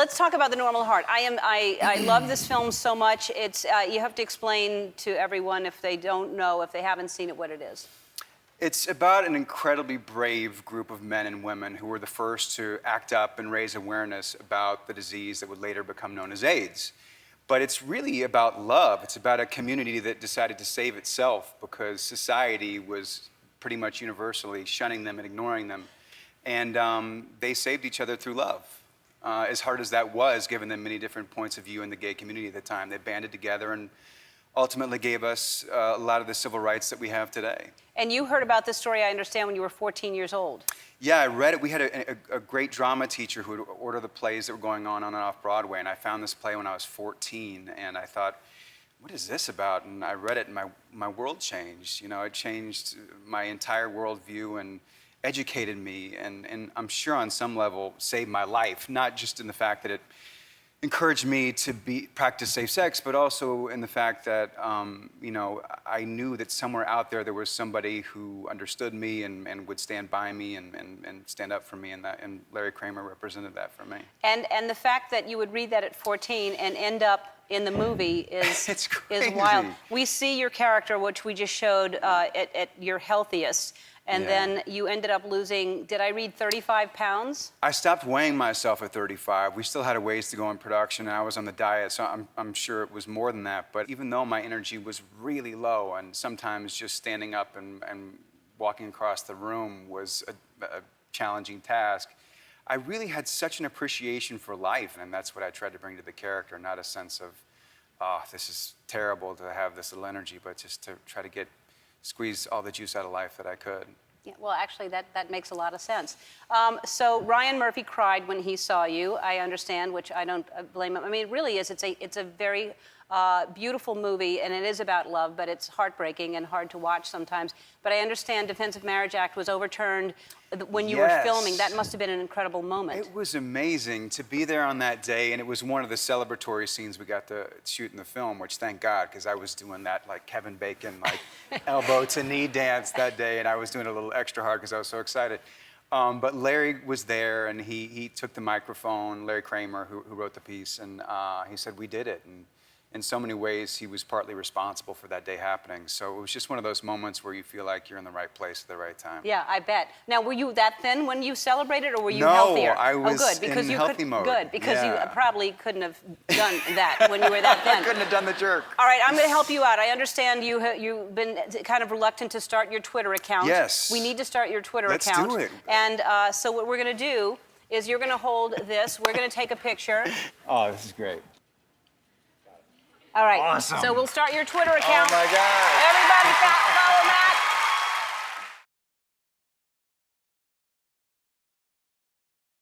let's talk about The Normal Heart. I love this film so much. It's you have to explain to everyone if they don't know, if they haven't seen it, what it is. It's about an incredibly brave group of men and women who were the first to act up and raise awareness about the disease that would later become known as AIDS. But it's really about love. It's about a community that decided to save itself because society was pretty much universally shunning them and ignoring them. And they saved each other through love. As hard as that was, given the many different points of view in the gay community at the time, they banded together and ultimately gave us a lot of the civil rights that we have today. And you heard about this story, I understand, when you were 14 years old. Yeah, I read it. We had a great drama teacher who would order the plays that were going on and off Broadway, and I found this play when I was 14, and I thought, what is this about? And I read it, and my world changed. You know, it changed my entire worldview and educated me, and I'm sure on some level saved my life, not just in the fact that it encouraged me to practice safe sex, but also in the fact that, you know, I knew that somewhere out there was somebody who understood me and would stand by me and stand up for me, and Larry Kramer represented that for me. And the fact that you would read that at 14 and end up in the movie is It's is wild. We see your character, which we just showed at your healthiest. And then you ended up losing, did I read 35 pounds? I stopped weighing myself at 35. We still had a ways to go in production, and I was on the diet, so I'm sure it was more than that. But even though my energy was really low, and sometimes just standing up and walking across the room was a challenging task, I really had such an appreciation for life, and that's what I tried to bring to the character, not a sense of, oh, this is terrible to have this little energy, but just to try to squeeze all the juice out of life that I could. Yeah, well, actually, that makes a lot of sense. So Ryan Murphy cried when he saw you, I understand, which I don't blame him. I mean, it really is. It's a very beautiful movie, and it is about love, but it's heartbreaking and hard to watch sometimes. But I understand Defense of Marriage Act was overturned when you were filming. That must have been an incredible moment. It was amazing to be there on that day, and it was one of the celebratory scenes we got to shoot in the film, which thank God, because I was doing that like Kevin Bacon, like elbow to knee dance that day, and I was doing it a little extra hard because I was so excited. But Larry was there, and he took the microphone, Larry Kramer, who wrote the piece, and he said, we did it. And in so many ways, he was partly responsible for that day happening. So it was just one of those moments where you feel like you're in the right place at the right time. Yeah, I bet. Now, were you that thin when you celebrated, or were you no, healthier? I was in healthy mode. Good, because you probably couldn't have done that when you were that thin. I couldn't have done the jerk. All right, I'm going to help you out. I understand you've been kind of reluctant to start your Twitter account. Yes. We need to start your Twitter account. Let's do it. And so what we're going to do is you're going to hold this. We're going to take a picture. Oh, this is great. All right. Awesome. So we'll start your Twitter account. Oh, my God. Everybody,